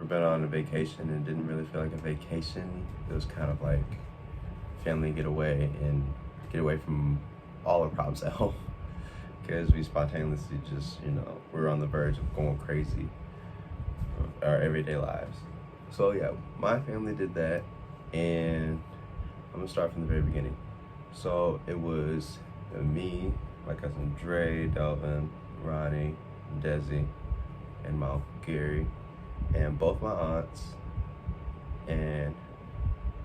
been on a vacation and didn't really feel like a vacation. It was kind of like family getaway and get away from all our problems at home because we spontaneously just, we were on the verge of going crazy of our everyday lives. So yeah, my family did that, and I'm gonna start from the very beginning. So it was me, my cousin Dre, Delvin, Ronnie, Desi, and my uncle Gary, and both my aunts, and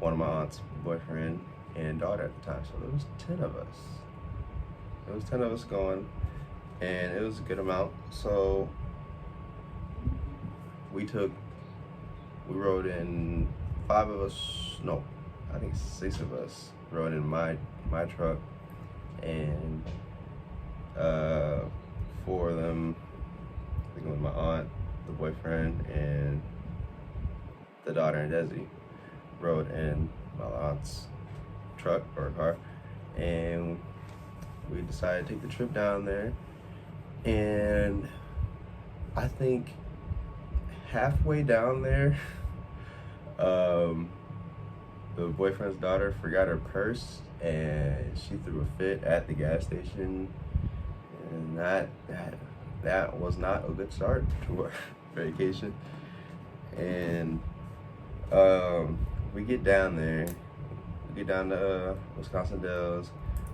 one of my aunt's boyfriend and daughter at the time. So there was 10 of us. There was 10 of us going, and it was a good amount. So we rode in, 5 of us, no, I think 6 of us rode in my truck, and 4 of them, I think it was my aunt, the boyfriend, and the daughter and Desi rode in my aunt's truck or car, and we decided to take the trip down there. And I think halfway down there, the boyfriend's daughter forgot her purse and she threw a fit at the gas station, and that was not a good start to our vacation. And we get down there, we get down to Wisconsin Dells,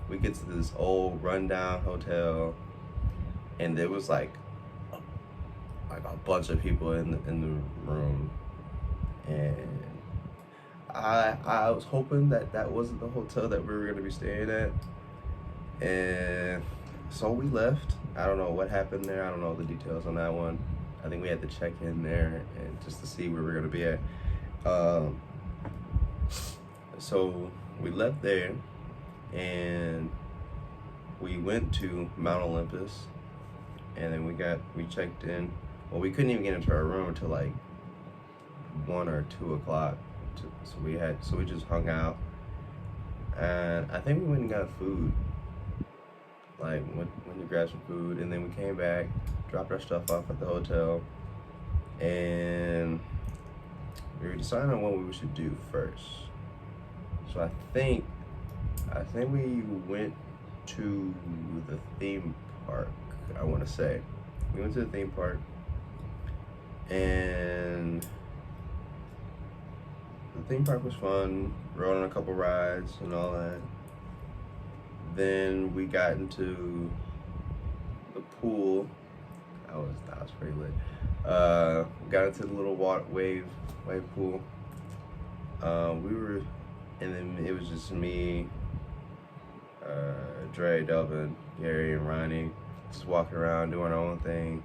we get to this old rundown hotel, and there was like a bunch of people in the room, and I was hoping that wasn't the hotel that we were gonna be staying at, and so we left. I don't know what happened there. I don't know the details on that one. I think we had to check in there and just to see where we were gonna be at. So we left there and we went to Mount Olympus, and then we checked in. Well, we couldn't even get into our room until like 1 or 2 o'clock. So we just hung out, and I think we went and got food. Like went to grab some food, and then we came back, dropped our stuff off at the hotel, and we were deciding on what we should do first. So I think we went to the theme park. I want to say we went to the theme park, and the theme park was fun. Rode on a couple rides and all that. Then we got into the pool. That was pretty lit. Got into the little wave pool. And then it was just me, Dre, Delvin, Gary, and Ronnie, just walking around doing our own thing.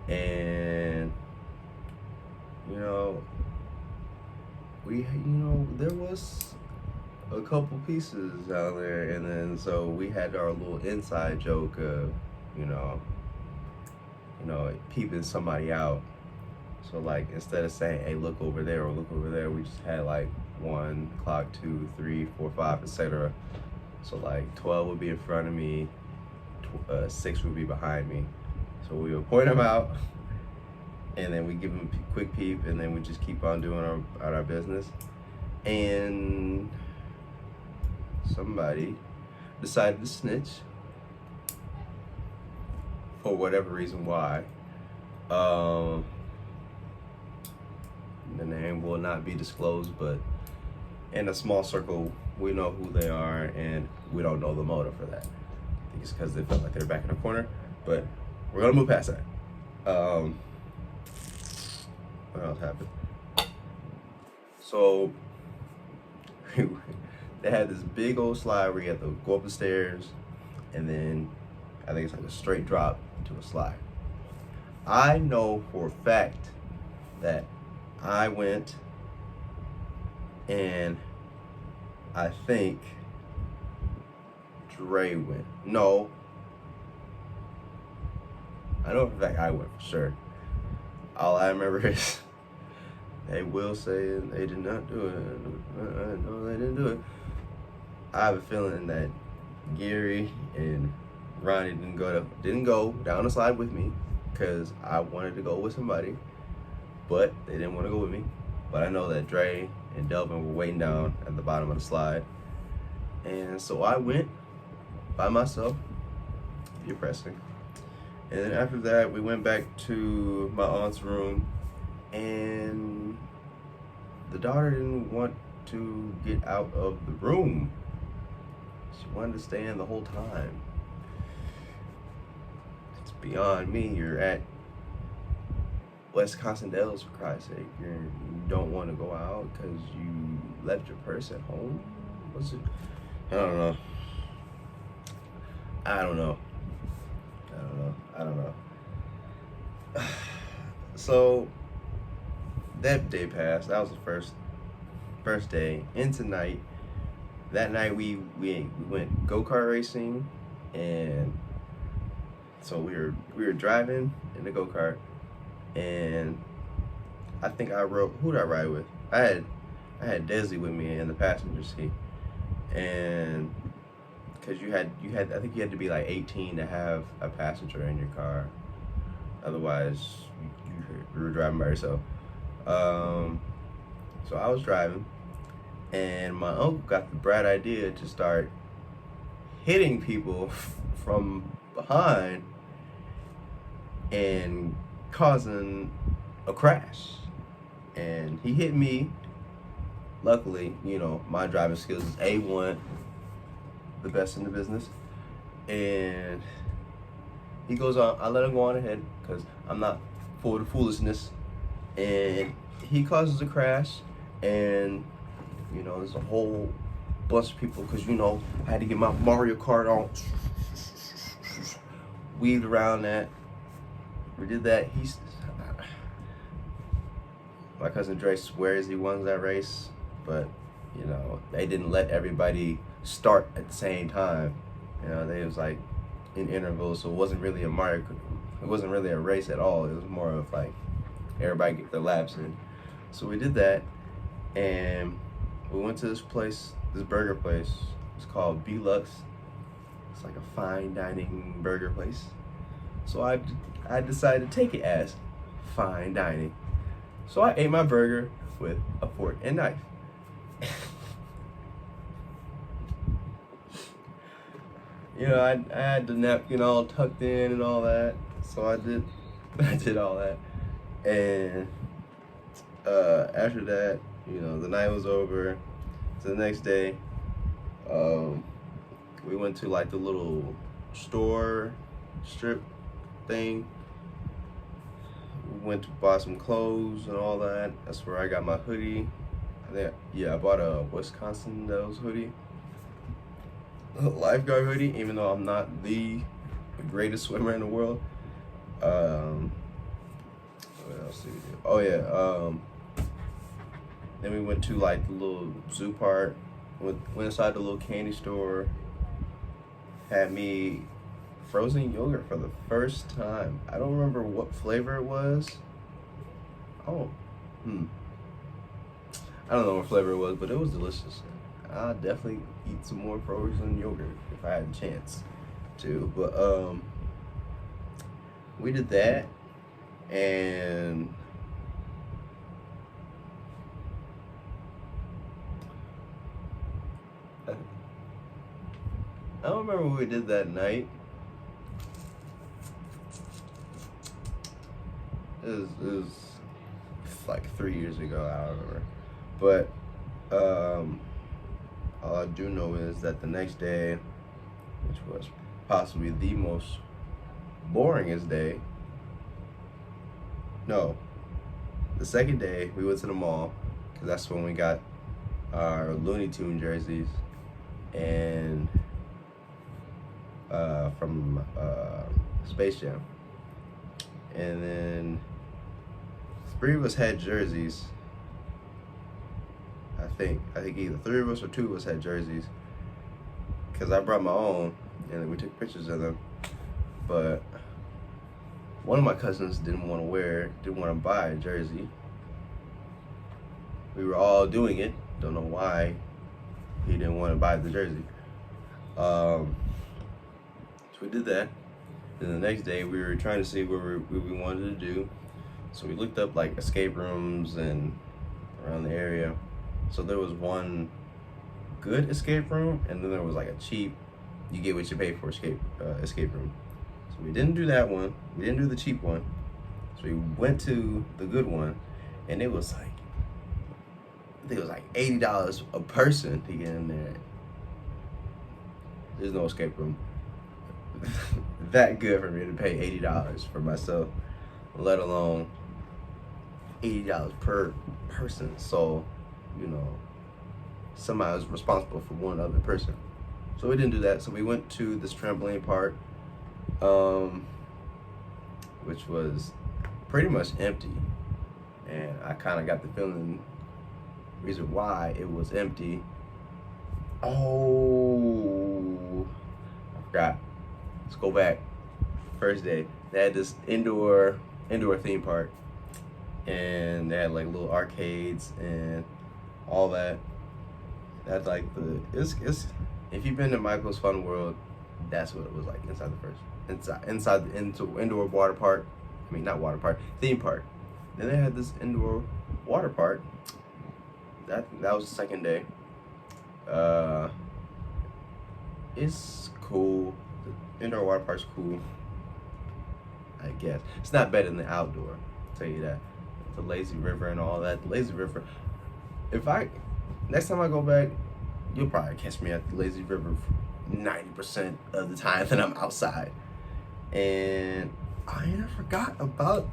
And there was a couple pieces out there, and then so we had our little inside joke of, peeping somebody out. So like instead of saying, "Hey, look over there" or "Look over there," we just had like 1 clock, 2, 3, 4, 5, etc. So like 12 would be in front of me, 6 would be behind me. So we would point them out, and then we give them a quick peep, and then we just keep on doing our business. And somebody decided to snitch for whatever reason. Why? The name will not be disclosed, but in a small circle, we know who they are, and we don't know the motive for that. I think it's because they felt like they were back in the corner, but we're gonna move past that. What else happened? So they had this big old slide where you have to go up the stairs, and then I think it's like a straight drop to a slide. I know for a fact that I went, and I think Dre went. No, I know for a fact I went for sure. All I remember is they will say they did not do it. No, they didn't do it. I have a feeling that Gary and Ronnie didn't go down the slide with me because I wanted to go with somebody. but they didn't want to go with me. But I know that Dre and Delvin were waiting down at the bottom of the slide. And so I went by myself, depressing. And then after that, we went back to my aunt's room, and the daughter didn't want to get out of the room. She wanted to stay in the whole time. It's beyond me. You're at Wisconsin Dells, for Christ's sake. You don't want to go out because you left your purse at home? What's it? I don't know. I don't know. So that day passed. That was the first day. And tonight, that night we went go-kart racing, and so we were driving in the go-kart, and I think who did I ride with? I had Desi with me in the passenger seat, and because I think you had to be like 18 to have a passenger in your car, otherwise you were driving by yourself. So I was driving, and my uncle got the bright idea to start hitting people from behind and causing a crash. And he hit me. Luckily, my driving skills is A1, the best in the business. And he goes on, I let him go on ahead because I'm not for the foolishness. And he causes a crash, and there's a whole bunch of people because I had to get my Mario Kart on, weaved around that. We did that. My cousin Dre swears he won that race, but they didn't let everybody start at the same time. They was like in intervals, so it wasn't really a race at all. It was more of like everybody get their laps in. So we did that, and we went to this burger place. It's called B-Lux. It's like a fine dining burger place. So I decided to take it as fine dining. So I ate my burger with a fork and knife. I had the napkin all tucked in and all that. So I did all that. And after that, the night was over. So the next day, we went to like the little store strip thing. We went to buy some clothes and all that. That's where I got my hoodie. I bought a Wisconsin Dells hoodie, a lifeguard hoodie, even though I'm not the greatest swimmer in the world. What else did we do? Oh yeah. Then we went to like the little zoo park. Went inside the little candy store. Had me frozen yogurt for the first time. I don't remember what flavor it was. I don't know what flavor it was, but it was delicious. I'd definitely eat some more frozen yogurt if I had a chance to. But we did that, and I don't remember what we did that night. It was like 3 years ago, I don't remember. But all I do know is that the next day, which was possibly the most boringest day, no, the second day we went to the mall, because that's when we got our Looney Tune jerseys, and from Space Jam. And then 3 of us had jerseys. I think either 3 of us or 2 of us had jerseys, because I brought my own and we took pictures of them. But one of my cousins didn't want to buy a jersey. We were all doing it. Don't know why he didn't want to buy the jersey. So we did that. Then the next day we were trying to see what we wanted to do. So we looked up like escape rooms and around the area. So there was one good escape room, and then there was like a cheap, you get what you pay for escape room. So we didn't do that one. We didn't do the cheap one. So we went to the good one, and it was like, I think it was like $80 a person to get in there. There's no escape room that good for me to pay $80 for myself, let alone $80 per person. So, you know, somebody was responsible for one other person. So we didn't do that. So we went to this trampoline park, which was pretty much empty. And I kind of got the feeling, reason why it was empty. Oh, I forgot. Let's go back. First day, they had this indoor theme park, and they had like little arcades and all that. That's like it's if you've been to Michael's Fun World, that's what it was like inside the indoor water park. I mean, not water park, theme park. Then they had this indoor water park. That was the second day. It's cool. The indoor water park's cool, I guess. It's not better than the outdoor, I'll tell you that. The lazy river and all that. The lazy river. Next time I go back, you'll probably catch me at the lazy river 90% of the time that I'm outside. And I forgot about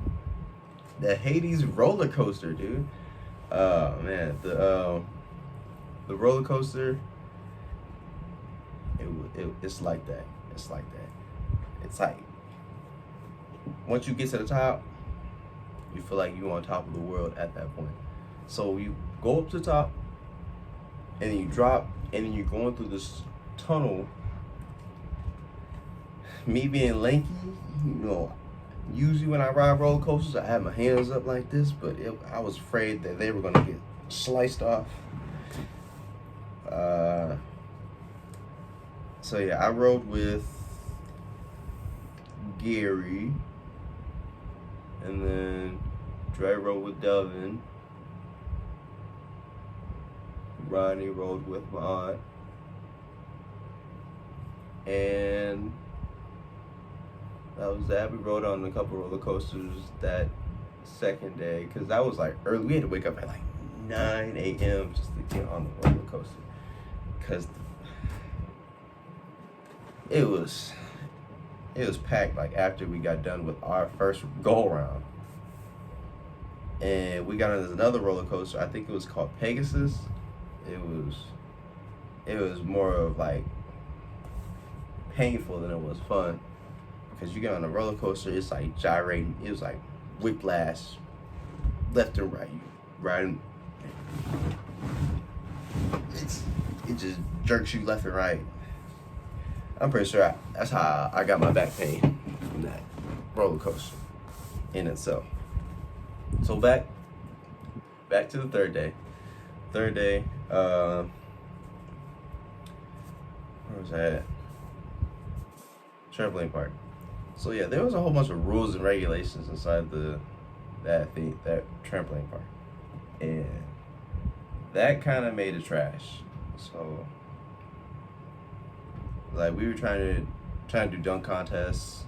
the Hades roller coaster, dude. Man, the roller coaster. It's like that. It's like that. It's like once you get to the top, you feel like you're on top of the world at that point. So you go up to the top, and then you drop, and then you're going through this tunnel. Me being lanky, you know, usually when I ride roller coasters, I have my hands up like this, but I was afraid that they were gonna get sliced off. So yeah, I rode with Gary, and then Dre rode with Delvin. Ronnie rode with my aunt, and that was that. We rode on a couple roller coasters that second day, because that was like early. We had to wake up at like 9 a.m. just to get on the roller coaster, because it was packed like after we got done with our first go around. And we got on this another roller coaster. I think it was called Pegasus. It was more of like painful than it was fun, because you get on a roller coaster, it's like gyrating. It was like whiplash, left and right. You riding, it just jerks you left and right. I'm pretty sure that's how I got my back pain from that roller coaster in itself. So back to the third day. Where was I at? Trampoline park. So yeah, there was a whole bunch of rules and regulations inside that trampoline park, and that kind of made it trash. So like we were trying to do dunk contests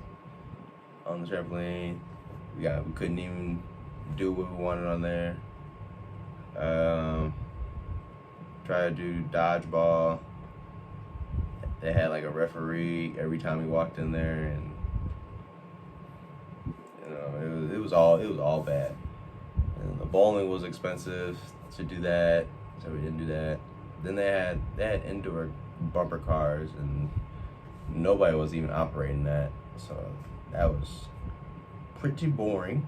on the trampoline. We couldn't even do what we wanted on there. Try to do dodgeball. They had like a referee every time we walked in there, and you know it was all bad. And the bowling was expensive to do that, so we didn't do that. Then they had indoor bumper cars, and nobody was even operating that, so that was pretty boring.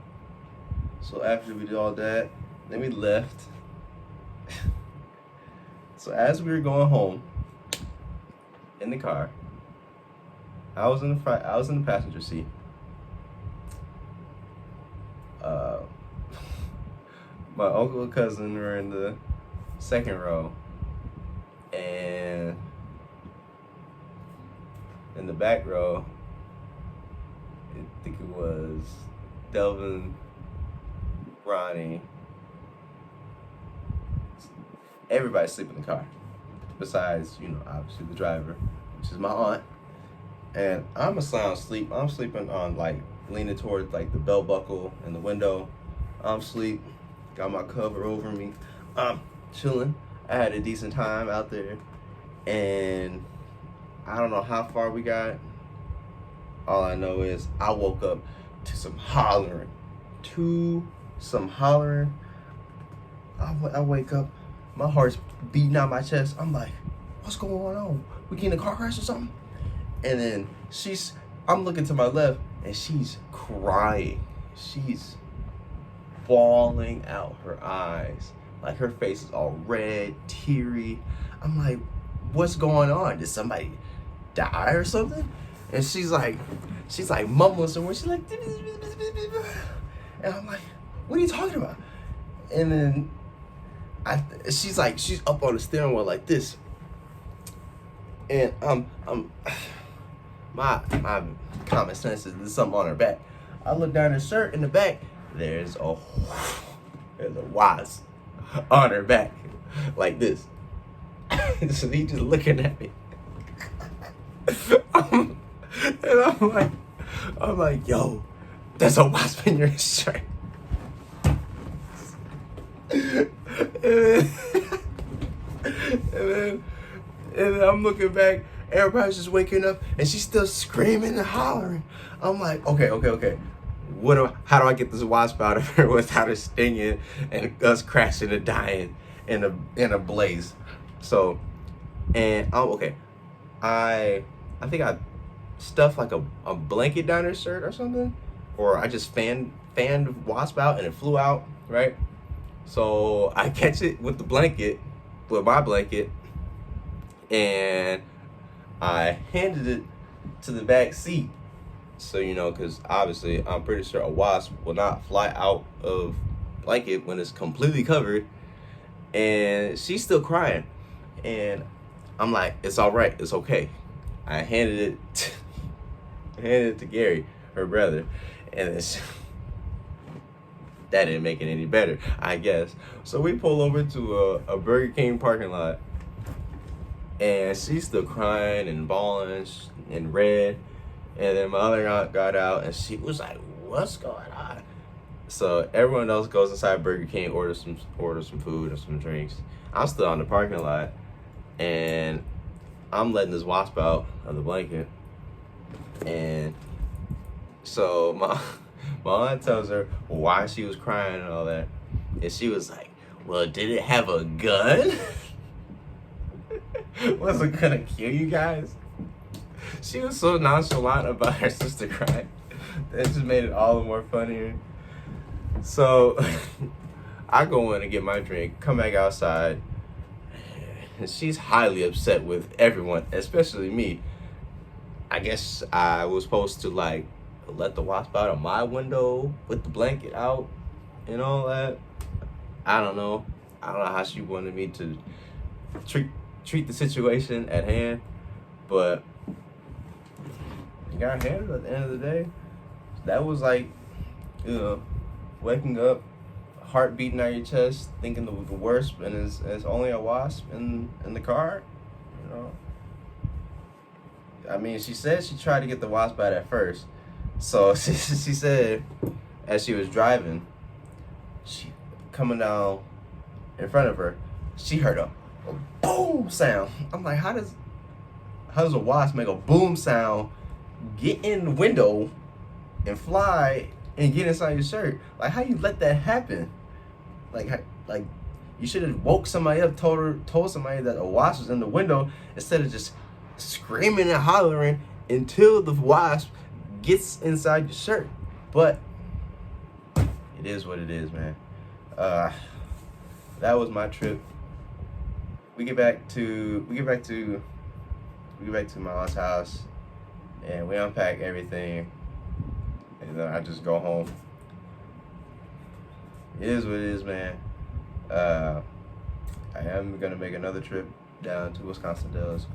So after we did all that, then we left. So as we were going home in the car, I was in the passenger seat. My uncle and cousin were in the second row, and in the back row, I think it was Delvin, Ronnie, everybody sleep in the car. Besides, obviously the driver, which is my aunt. And I'm a sound sleep. I'm sleeping on like leaning towards like the belt buckle in the window. I'm asleep. Got my cover over me. I'm chilling. I had a decent time out there. And I don't know how far we got. All I know is I woke up to some hollering. I wake up, my heart's beating out my chest. I'm like, what's going on? We getting a car crash or something? And then I'm looking to my left and she's crying. She's bawling out her eyes. Like her face is all red, teary. I'm like, what's going on? Did somebody die or something? And she's like mumbling somewhere. She's like, and I'm like, what are you talking about? And then she's up on the steering wheel like this. And my common sense is there's something on her back. I look down her shirt in the back. There's a wasp on her back, like this. So he just looking at me. And I'm like, yo, there's a wasp in your shirt. And then I'm looking back, everybody's just waking up, and she's still screaming and hollering. I'm like, okay. How do I get this wasp out of her without her stinging and us crashing and dying in a blaze? So, and okay, I think I stuffed like a blanket down her shirt or something, or I just fanned the wasp out and it flew out, right? So I catch it with my blanket, and I handed it to the back seat. So, because obviously I'm pretty sure a wasp will not fly out of blanket when it's completely covered. And she's still crying. And I'm like, it's all right. It's okay. I handed it to Gary, her brother. And that didn't make it any better, I guess. So we pull over to a Burger King parking lot. And she's still crying and bawling and red. And then my other aunt got out and she was like, what's going on? So everyone else goes inside Burger King, order some food or some drinks. I'm still on the parking lot and I'm letting this wasp out of the blanket. And so my aunt tells her why she was crying and all that. And she was like, well, did it have a gun? Was it gonna kill you guys? She was so nonchalant about her sister crying. That just made it all the more funnier. So I go in and get my drink, come back outside, and she's highly upset with everyone, especially me. I guess I was supposed to let the wasp out of my window with the blanket out and all that. I don't know how she wanted me to treat the situation at hand, but you got handled at the end of the day. That was waking up, heart beating out your chest, thinking the worst, and it's only a wasp in the car. I mean, she said she tried to get the wasp out at first. So she said as she was driving, she coming down in front of her, she heard a boom sound. I'm like, how does a wasp make a boom sound, get in the window and fly and get inside your shirt? Like, how you let that happen? Like you should have woke somebody up, told somebody that a wasp was in the window instead of just screaming and hollering until the wasp gets inside your shirt. But it is what it is, man. That was my trip. We get back to my aunt's house, and we unpack everything, and then I just go home. It is what it is, man. I am gonna make another trip down to Wisconsin Dells.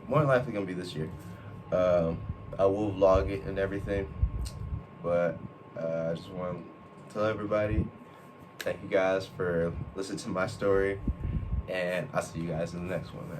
More than likely gonna be this year. I will vlog it and everything, but I just want to tell everybody Thank you guys for listening to my story, and I'll see you guys in the next one, man.